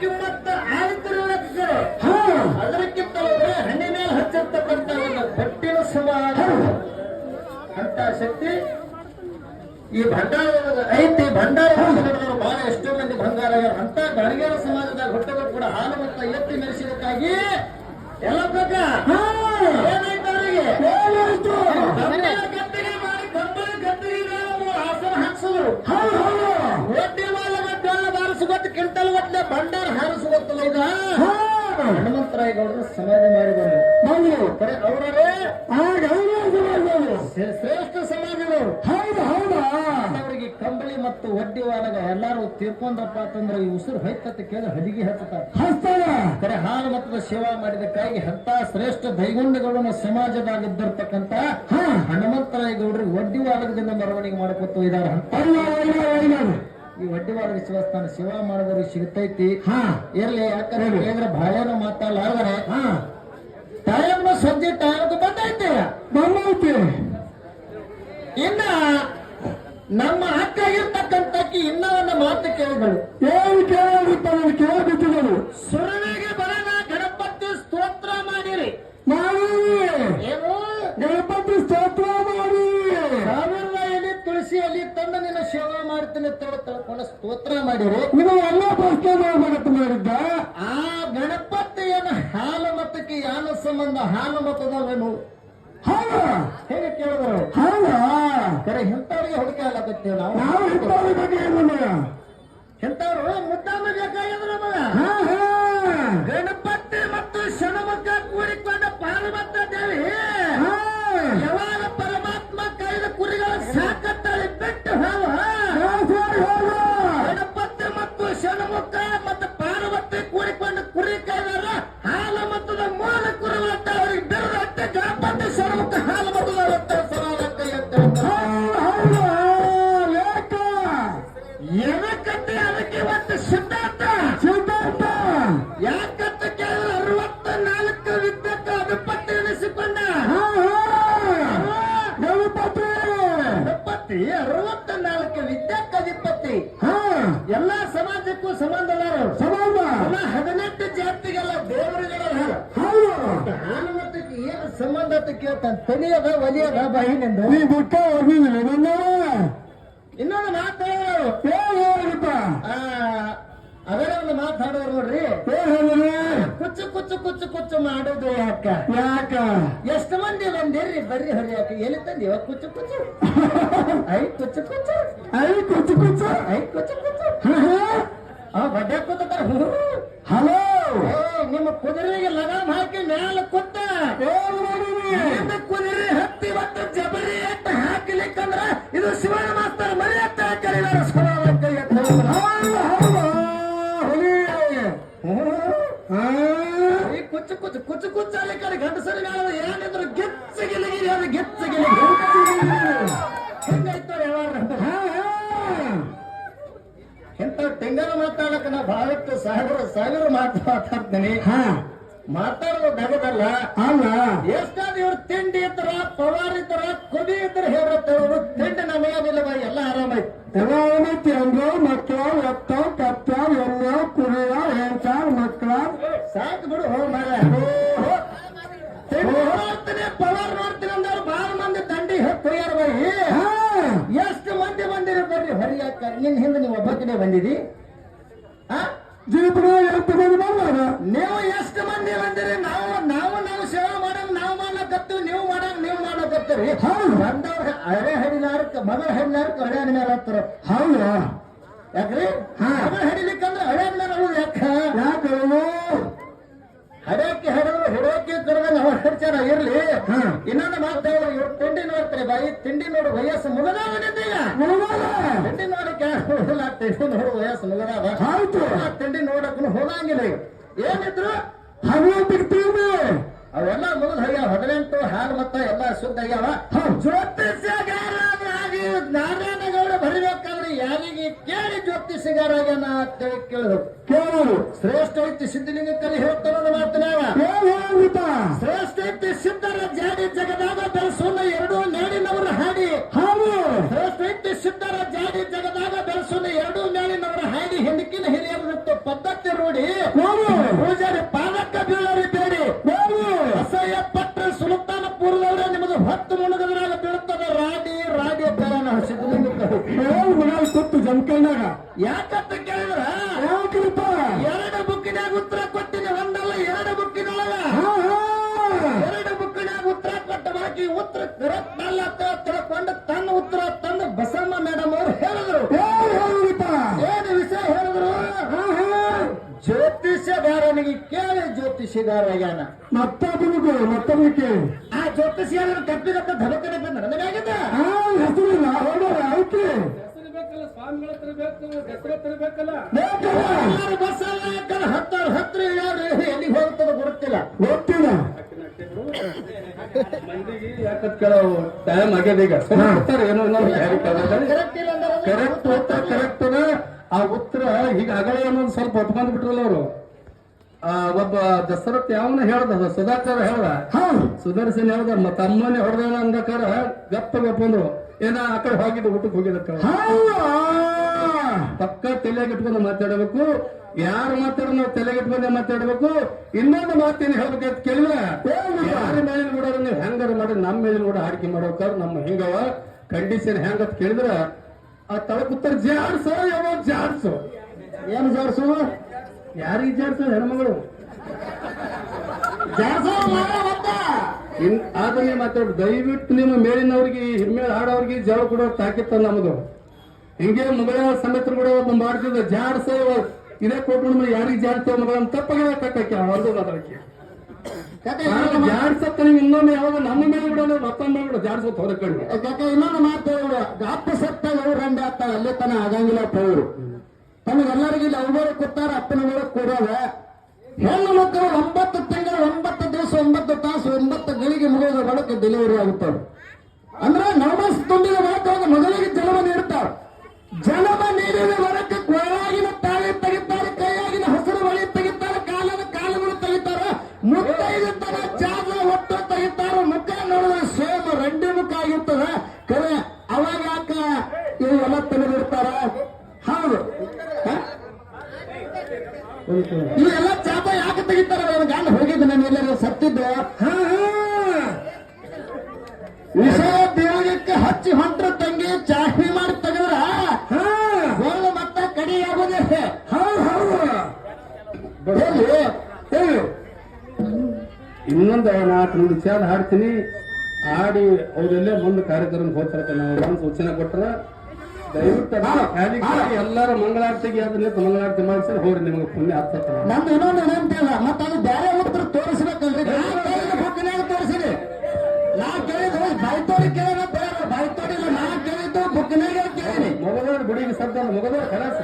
ಕಿಮ್ಮತ್ತ ಆಯ್ತು ಅದಕ್ಕಿಂತ ಹಣ್ಣಿ ಮೇಲೆ ಹಚ್ಚಿರ್ತಕ್ಕಂಥ ಒಂದು ಪಟ್ಟಿನ ಸಮಾನ ಅಂತ ಶಕ್ತಿ ಈ ಭಂಡಾರ ಐತಿ. ಭಂಡಾರ ಬಹಳ ಎಷ್ಟೋ ಮಂದಿ ಬಂಗಾರ ಅಂತ ಗಾಣಿಗೇರ ಸಮಾಜದಾಗ ಹುಟ್ಟಗಳು ಕೂಡ ಹಾಲು ಮತ್ತು ಎತ್ತಿ ಮೆರೆಸಿದಕ್ಕಾಗಿ ಎಲ್ಲ ಪ್ರಕಾರ ಏನಾಯ್ತು ಅವರಿಗೆ ಗದ್ದೆಗೆ ಮಾಡಿ ಕಂಬಳ ಗದ್ದೆಗೆ ಆಸನ ಹಾಕ್ಸಿದ್ರು. ಒಡ್ಡಿ ಮಾಲಗ ಡೊಳ್ಳ ಬಾರಿಸಿಗೊಟ್ಟು ಕ್ವಿಂಟಲ್ ಗಟ್ಟಲೆ ಭಂಡಾರ ಹಾರಿಸಿಗೊತ್ತಲ್ಲ ಈಗ ಹನುಮಂತರಾಯಗೌಡರು ಸಮಾಧಿ ಮಾಡಿ ಬಂದರು. ಅವರೇ ಶ್ರೇಷ್ಠ ಸಮಾಜದವರು. ಹೌದು ಹೌದಾ. ಅವರಿಗೆ ಕಂಬಳಿ ಮತ್ತು ಒಡ್ಡಿ ವಾಲಗ ಎಲ್ಲಾರು ತೀರ್ಕೊಂಡ್ರಪ್ಪ ಅಂತಂದ್ರೆ ಈ ಉಸಿರು ಹೊಯ್ತತ್ತೆ ಕೇಳಿ ಹದಿಗೆ ಹಚ್ತಾರೆ. ಕರೆ ಹಾಲು ಮತದ ಸೇವಾ ಮಾಡಿದಕ್ಕಾಗಿ ಅಂತ ಶ್ರೇಷ್ಠ ದೈಗುಂಡಗಳನ್ನು ಸಮಾಜದಾಗಿದ್ದಿರ್ತಕ್ಕಂಥ ಹನುಮಂತರಾಯಗೌಡರಿಗೆ ಒಡ್ಡಿ ವಾಲಗದಿಂದ ಮೆರವಣಿಗೆ ಮಾಡಿಕೊಟ್ಟು ಇದ್ದಾರೆ. ಈ ಒಡ್ಡಿವಾಳದ ಶಿವಸ್ಥಾನ ಸೇವಾ ಮಾಡೋದ್ರಿಗೆ ಸಿಗುತ್ತೈತಿ. ಇರ್ಲಿ ಯಾಕಂದ್ರೆ ಕೇಂದ್ರ ಬಾಳೆನೂ ಮಾತಾಡಲಾರ್ದರೆ ಟೈಮ್ ಸಂಜೆ ಟೈಮ್ ಬಂದೈತಿ. ಇನ್ನ ನಮ್ಮ ಅಕ್ಕ ಇರ್ತಕ್ಕಂಥಕ್ಕಿ ಇನ್ನ ಒಂದು ಮಾತು ಕೇಳಿದಳು. ಏನು ಕೇಳಿಬಿಟ್ಟಿದಳು? ಸುರವಿಗೆ ಬರೋಣ ಗಣಪತಿ ಸ್ತೋತ್ರ ಮಾಡಿರಿ. ಏನು ಗಣಪತಿ ಸ್ತೋತ್ರ ಮಾಡಿ ಸಾವಿರದ ಎಲೆ ತುಳಸಿಯಲ್ಲಿ ತಂದು ನಿನ್ನ ಸೇವಾ ಮಾಡ್ತೀನಿ ತಳ್ಕೊಂಡು ಸ್ತೋತ್ರ ಮಾಡಿರಿ. ನೀವು ಎಲ್ಲ ಪ್ರಶ್ನೆ ಮಾಡಿದ್ದ ಆ ಗಣಪತಿಯನ್ನು ಹಾಲು ಮತಕ್ಕೆ ಯಾನ ಸಂಬಂಧ ಹಾಲು ಮತದವೇನು ಹೇಗೆ ಕೇಳಿದ್ರು? ಕರೆ ಇಂಥವ್ರಿಗೆ ಹುಡುಕಿ ಆಗ್ಲಕತ್ತೀವಿ ನಾವು. ಇಂಥವ್ರು ಮುದ್ದಾಮ ಬೇಕಾಗಿದ್ರು ನಮಗ. ಗಣಪತಿ ಮತ್ತು ಷಣ್ಮುಖ ಕೂಡಿಕೊಂಡ ಪಾರ್ವತ ದೇವಿ ಯಾವಾಗ ಪರಮಾತ್ಮ ಕೈದ ಕುರಿಗಳ ಸಾಕತ್ತಳಿ ಬಿಟ್ಟು ಗಣಪತಿ ಮತ್ತು ಷಣ್ಮುಖ ಮತ್ತು ಪಾರ್ವತಿ ಕೂಡಿಕೊಂಡು ಕುರಿ ಕೈದಾರ ಹಾಲು ಮತದ ಮೂಲ ಕುರಿಗಳಂತ ಅವ್ರಿಗೆ ಬಿರುದಂತೆ ಗಣಪತಿ ಷಣ್ಮುಖ ಹಾಲು ಮತದ ಸಮಾನಕ್ಕೆ ಏನಕ್ಕಂತೆ ಅದಕ್ಕೆ ಇವತ್ತು ಸಿದ್ಧಾಂತ ಯಾಕಂತ ಕೇಳಿದ್ರೆ 64 ವಿದ್ಯಕ್ಕೆ ಅಧಿಪತಿ ಎನಿಸಿಕೊಂಡ ಗಣಪತಿ 64 ವಿದ್ಯಕ್ಕೆ ಅಧಿಪತಿ. ಎಲ್ಲಾ ಸಮಾಜಕ್ಕೂ ಸಂಬಂಧದಾರರು. 18 ಜಾತಿಗೆಲ್ಲ ದೇವರುಗಳ ಹಾನುಮತಕ್ಕೆ ಏನು ಸಂಬಂಧ ಅಂತ ಕೇಳ್ತಾನೆ. ತನಿಯದ ಒಲಿಯದ ಬಾಯಿನಿಂದ ಇನ್ನೊಂದು ಮಾತಾಡೋರು ಅದರ ಒಂದು ಮಾತಾಡೋರು ನೋಡ್ರಿ. ಕುಚ್ಚು ಕುಚ್ಚು ಕುಚ್ಚು ಕುಚ್ಚು ಮಾಡೋದು ಯಾಕ ಎಷ್ಟು ಮಂದಿ ಬಂದಿರ್ರಿ ಬರ್ರಿ ಹೊರಿಯಾಕ ಎಲ್ಲಿ ತಂದಿವ ಕುಚ್ಚು ಕುಚ್ಚು ಐ ಕುಚ್ಚು ಕುಚ್ಚು ಐ ಕುಚ್ಚು ಕುಚ್ಚು ಐ ಕುಚ್ಚು ಕುಚ್ಚು ಬಡ್ಡೆ ಕೂತಾರ. ಹಲೋ ನಿಮ್ಮ ಕುದುರೆಗೆ ಲಗಾಮ್ ಹಾಕಿ ಮ್ಯಾಲ ಕೂತ ಕುದುರೆ ಹತ್ತಿ ಮತ್ತು ಜಬರಿ ಅಂತ ಹಾಕಲಿಕ್ಕಂದ್ರ ಇದು ಶಿವನ ಮಾಸ್ತರ ಮರಿ ಅಂತ ಕರೀಲಾರ ಕುಚ್ಚು ಕುಚ್ಚು ಕುಚ್ಚು ಕುಚ್ಚು ಅಲ್ಲಿ ಕಡೆ ಗಂಡಸರಿಗೆ ಏನಿದ್ರು ಗೆಚ್ಚಗಿಲಿಗಿರಿ ಅದು ಗೆಚ್ಚಗಿಲಿ ಹೆಂಗಾಯ್ತು ಎಂತ ತೆಂಗನ ಮಾತಾಡಕ ನಾ ಬಹಳಷ್ಟು ಸಾವಿರ ಮಾತಾಡ್ತೀನಿ. ಮಾತಾಡೋದು ನಗದಲ್ಲ ಅಲ್ಲ. ಎಷ್ಟಾದ ಇವ್ರು ತಿಂಡಿ ಇದ್ರ ಪವಾರ್ ಇದ್ರ ಕೊಡಿ ಇದ್ರ ಹೇಳತ್ತವ್ರು ತಿಂಡಿ ನಮಗಿಲ್ಲವ ಎಲ್ಲ ಆರಾಮೈತಿ. ಅಂದ್ರು ಮಕ್ಕಳು ಎತ್ತಾವ್ ಕತ್ತಾವ್ ಎಣ್ಣೆ ಕುರಿಯ ಹೆಂಚ ಮಕ್ಕಳ ಸಾಕು ಬಿಡು. ನೋಡ್ತೀನಿ ಪವಾರ್ ನೋಡ್ತೀನಿ ಅಂದವ್ರು ಬಹಳ ಮಂದಿ ದಂಡಿ ಹೊಯ್ಯಾರ ಬೈ. ಎಷ್ಟು ಮಂದಿ ಬಂದಿರಿ ಬರ್ರಿ ಹರಿಯಾಕ. ನಿನ್ ಹಿಂದೆ ನೀವು ಒಬ್ಬಕಿನೇ ಬಂದಿದಿ. ನೀವು ಎಷ್ಟು ಮಂದಿ ಬಂದಿರಿ? ನಾವು ಸೇವಾ ಮಾಡಂಗ್ ನಾವು ಮಾಡ್ಲಕತ್ತೀವಿ, ನೀವು ಮಾಡಂಗ್ ನೀವು ಮಾಡ್ಲಕತ್ತೀರಿ. ಬಂದವ್ರ ಹಳೆ ಹಡಿಲಾರಕ್ಕೆ ಮಗಳ ಹಡಿಲಾರಕ್ಕೆ ಹಳೆ ಮೇಲೆ ಹತ್ತಾರ. ಹೌದು ಯಾಕ್ರಿ ಮಗಳ ಹಡಿಲಿಕ್ಕಂದ್ರೆ ಹಳೆ ಮೇಲೆ ಅವ್ರು ಯಾಕೆ ಹಡಕ್ಕೆ ಹಡದ್ರು ಹಿಡೋಕೆ ಕರೆದಂಗ ಅವ್ರು ಹಡ್ಚಾರ ಇರ್ಲಿ. ಇನ್ನೊಂದು ಮಾತಾಡೋ ಇವ್ರು ತಿಂಡಿ ನೋಡ್ತಾರೆ ಬಾಯಿ. ತಿಂಡಿ ನೋಡು ವಯಸ್ಸು ಮುಗದಾವ ನಿಂದೀಗ. ತಿಂಡಿ ನೋಡಕ್ಕೆ ತಿಂಡಿ ನೋಡು ವಯಸ್ಸು ಮುಗದಾವ. ಆಯ್ತು ತಿಂಡಿ ನೋಡಕ್ಕೂ ಹೋಗಂಗಿಲ್ಲ. ಏನಿದ್ರು ಹರಿಯೋಗ್ತೀವಿ ಅವೆಲ್ಲ ಮುಗಿದ್ ಹರಿಯಾವ. 18 ಹಾಲು ಮತ್ತ ಎಲ್ಲ ಶುದ್ಧ ಆಗ್ಯಾವ. ಜ್ಯೋತಿಷ್ಯಗಾರಾಗಿ ನಾರಾಯಣಗೌಡ ಬರಬೇಕಾದ್ರೆ ಯಾರಿಗೆ ಕೇಳಿ ಜ್ಯೋತಿಷ್ಯಗಾರಾಗ್ಯಾನ ಅಂತೇಳಿ ಕೇಳೋರು ಶ್ರೇಷ್ಠ ಐತಿ ಸಿದ್ಧಲಿಂಗ ಕಲಿ ಹೇಳ್ತಾರ ಮಾಡ್ತಾನ. ಶ್ರೇಷ್ಠ ಐತಿ ಸಿದ್ಧರ ಜಾಡಿ ಜಗದಾಗ ಬೆಳೆಸೋಣ 2 ಮೇಲಿನವರ ಹಾಡಿ. ಶ್ರೇಷ್ಠ ಐತಿ ಸಿದ್ಧರ ಜಾಡಿ ಜಗದಾಗ ಬೆಳೆಸೋಣ 2 ಮೇಲಿನವರ ಹಾಡಿ. ಹಿಂದಕ್ಕಿನ ಹಿರಿಯರು ಪದ್ಧತಿ ನೋಡಿ ಪೂಜಾರಿ ಪಾದಕ್ಕ ಬೀಳರಿ ಬೇಡಿ ಅಸಹ್ಯ ಪಟ್ಟ ಸುಲ್ತಾನ ಪೂರ್ವದವರೇ ನಿಮ್ಮದು ಹೊತ್ತು ಮುಳುಗದ್ರಾಗ ಬೀಳುತ್ತದ ರಾಡಿ ರಾಡಿ ತರನ ಕೊಟ್ಟು ಜಮಕಲ್ನಾಗ ಯಾಕಂತ ಕೇಳಿದ್ರ ಎರಡು ಬುಕ್ಕಿನಾಗ ಉತ್ತರ ಕೊಟ್ಟಿನಿ ಒಂದಲ್ಲ ಎರಡು ಬುಕ್ಕಿನೊಳಗ ಎರಡು ಬುಕ್ಕಿನಾಗ ಉತ್ತರ ಕೊಟ್ಟ ಬಾಕಿ ಉತ್ತರ ಕರೆಕ್ಟ್ ಅಲ್ಲ ತಿಳ್ಕೊಂಡು ತನ್ನ ಉತ್ತರ ತಂದು ಬಸಮ್ಮ ಮೇಡಮ್ ಅವರು ಹೇಳಿದ್ರು ಏನು ವಿಷಯ ಹೇಳಿದ್ರು ಜ್ಯೋತಿಷ್ಯಗಾರನಿಗೆ ಕೇಳಿ ಜ್ಯೋತಿಷ್ಯಗಾರ ಆಗ್ಯಾನ ಮತ್ತೊಬ್ಬರು ಕೇಳಿ ಆ ಜ್ಯೋತಿಷ್ಯಗಾರನ ಕಪ್ಪಿಗತ್ತ ಧಬಕನೆ ಬಂದ ನನಗಾಗಿದ್ದ ಹೆಸರಿಲ್ಲ ಐತಿ ಸ್ವಾಮಿಗಳ ಹತ್ರ ಬೇಕು ಹೆಸರು ಹತ್ರ ಬೇಕಲ್ಲ ಎಲ್ಲರೂ ಬಸ್ಸಲ್ಲ ಹತ್ರ ಯಾರು ಎಲ್ಲಿಗೆ ಹೋಗ್ತದ ಗೊತ್ತಿಲ್ಲ ಮಂದಿಗೆ ಯಾಕತ್ ಕೇಳೋ ಟೈಮ್ ಆಗ್ಯದ ಈಗ ಏನೋ ಕರೆಕ್ಟ್ ಉತ್ತರ ಕರೆಕ್ಟ್ ಆ ಉತ್ತರ ಈಗ ಅಗಳೆ ಅನ್ನೋದು ಸ್ವಲ್ಪ ಒಪ್ಕೊಂಡ್ ಬಿಟ್ರಲ್ಲ ಅವರು ಒಬ್ಬ ದಸರತ್ ಯಾವನ ಹೇಳ್ದ ಸುಧಾಕರ್ ಹೇಳ್ದ ಸುದರ್ಶನ್ ಹೇಳ್ದ ಮತ್ತ ಅಮ್ಮನೇ ಹೊಡೆದ ಅಂದಕಾರ ಗಪ್ಪ ಗಪ್ಪಂದ್ರು ಏನ ಆ ಕಡೆ ಹೋಗಿದ್ದು ಊಟಕ್ಕೆ ಹೋಗಿದಕ್ಕ ಪಕ್ಕ ತಲೆಗೆ ಇಟ್ಕೊಂಡು ಮಾತಾಡಬೇಕು ಯಾರು ಮಾತಾಡೋ ನಾವು ತಲೆಗೆ ಇಟ್ಕೊಂಡೆ ಮಾತಾಡ್ಬೇಕು ಇನ್ನೊಂದು ಮಾತೇನು ಹೇಳ್ಬೇಕಂತ ಕೇಳಿದ್ರೆ ಯಾರ ಮೇಲಿನ ಕೂಡ ನೀವು ಹೆಂಗಾರ ಮಾಡಿ ನಮ್ಮ ಮೇಲಿನ ಕೂಡ ಆಡಿಕೆ ಮಾಡ್ಬೇಕಾರ ನಮ್ಮ ಹಿಂಗವ ಕಂಡೀಷನ್ ಹೆಂಗಂತ ಕೇಳಿದ್ರ ಆ ತಳಕುತ್ತರ ಜಾಡ್ಸೋ ಯಾವ ಜಾಡ್ಸು ಏನು ಜಾಡ್ಸು ಯಾರಿಗೆ ಜಾಡ್ಸೋ ಹೆಣ್ಮಗಳು ಅದನ್ನೇ ಮಾತಾಡ್ ದಯವಿಟ್ಟು ನಿಮ್ಮ ಮೇಲಿನವ್ರಿಗೆ ಹಿಮ್ಮೇಳ ಹಾಡೋರ್ಗೆ ಜಗಳ ಕೊಡೋ ತಾಕಿತ್ತ ನಮ್ದು ಹಿಂಗೆ ಮಗಳ ಸಮೇತರು ಕೂಡ ಒಬ್ಬ ಮಾಡ್ತಿದ್ದ ಜಾಡ್ಸ ಇದೇ ಕೊಟ್ಟು ಯಾರಿಗೆ ಜಾಡ್ತೇವೆ ಮಗಳ ತಪ್ಪಾಗ ಕಟ್ಟಕ್ಕೆ ಒಂದು ಮಾತಾಡಕ್ಕೆ ಜಾಡ್ಸತ್ತ ನೀವು ಇನ್ನೊಮ್ಮೆ ಯಾವಾಗ ನಮ್ಮ ಮೇಲೆ ಕೂಡ ಮತ್ತೊಂದು ಮೇಲೆ ಕೂಡ ಜಾಡ್ಸೋತ್ ಹೊರಕಂಡು ಇನ್ನೊಂದು ಮಾತು ಅಪ್ಪ ಸತ್ತ ಅವ್ರು ರಂಡೆ ಆಗ್ತಾವ ಅಲ್ಲೇ ತನ ಆಗಂಗಿಲ್ಲ ಅವರು ತಮಗೆಲ್ಲರಿಗೂ ಇಲ್ಲಿ ಅವ್ರು ಕೊಟ್ಟಾರ ಅಪ್ಪನ ಮೇಲೆ ಕೊಡೋದ ಹೆಣ್ಣು ಮಕ್ಕಳು 9 ತಿಂಗಳು 9 ದಿವಸ 9 ತಾಸು 9 ಗಳಿಗೆ ಮುಗಿದ ಬಳಿಕ ಡೆಲಿವರಿ ಆಗುತ್ತವೆ ಅಂದ್ರೆ ನವಮಾಸ ತುಂಬಿದ ಬಳಿಕ ಮಗಳಿಗೆ ಜನ್ಮ ನೀಡುತ್ತಾರೆ ಜನ್ಮ ನೀಡಿದ ಬಳಿಕ ಕೊಳಗಿನ ತಾಳಿ ತೆಗಿತಾರೆ ಕೈಯಾಗಿನ ಹಸಿರು ಬಳಿ ತೆಗಿತಾರೆ ಕಾಲುಗಳು ತೆಗಿತಾರೆ ಮುತ್ತೈದು ತರ ಜಾಗ ಒಟ್ಟು ತೆಗಿತಾರೆ ಮುಖ ನೋಡಿದ್ರೆ ಸೇಮ್ ರಂಡಿ ಮುಖ ಆಗಿರ್ತದೆ ಕರೆ ಅವಾಗ ಯಾಕ ಇವೆಲ್ಲ ತೆಗೆದಿರ್ತಾರ ಹೌದು ಇವೆಲ್ಲ ಚಾಪ ಯಾಕೆ ತೆಗಿತಾರ ಅವ್ರ ಗಂಡ ಹೋಗಿದ್ದು ನಾನು ಎಲ್ಲರೂ ಸತ್ತಿದ್ದು ವಿಷಯ ದೇವಕ್ಕೆ ಹಚ್ಚಿ ಹೊಂಟ್ರ ತಂಗಿ ಚಾಹಿ ಮಾಡಿ ತೆಗೆದ್ರ ಗೋಳು ಮತ್ತ ಕಡಿ ಆಗೋದೇ ಇನ್ನೊಂದು 4 ನುಡಿ ಚಾದ ಹಾಡ್ತೀನಿ ಹಾಡಿ ಅವ್ರೆಲ್ಲೇ ಮುಂದೆ ಕಾರ್ಯಕ್ರಮ ಹೋಗ್ತಾರ ನಾವು ಸೂಚನೆ ಕೊಟ್ರ ದಯವಿಟ್ಟು ಎಲ್ಲಾರು ಮಂಗಳಾರತಿಗೆ ಅದನ್ನ ಮಂಗಳಾರತಿ ಮಾಡಿಸಿ ಹೋಗ್ರಿ ನಿಮ್ಗೆ ಪುಣ್ಯ ಆಗ್ತದ ನಮ್ದು ಇನ್ನೊಂದು ಏನಂತಿಲ್ಲ ಮತ್ತ ಅದು ಬೇರೆ ಉತ್ತರ ತೋರಿಸ್ಬೇಕಲ್ರಿ ಬುಕ್ಕಿನಾಗ ತೋರಿಸಿರಿ ನಾ ಕೇಳಿದ ಬಾಯ್ತೋಡಿ ಕೇಳ ಬೇರೆ ಬಾಯ್ತೋಡಿಲ್ಲ ನಾ ಕೇಳಿದ್ದು ಬುಕ್ಕಿನಾಗ ಕೇಳಿನಿ ಮೊಗದವ್ರ ಗುಡಿಗೆ ಸದ್ದ ಮೊಗದವ್ರ ಕಲಾಸ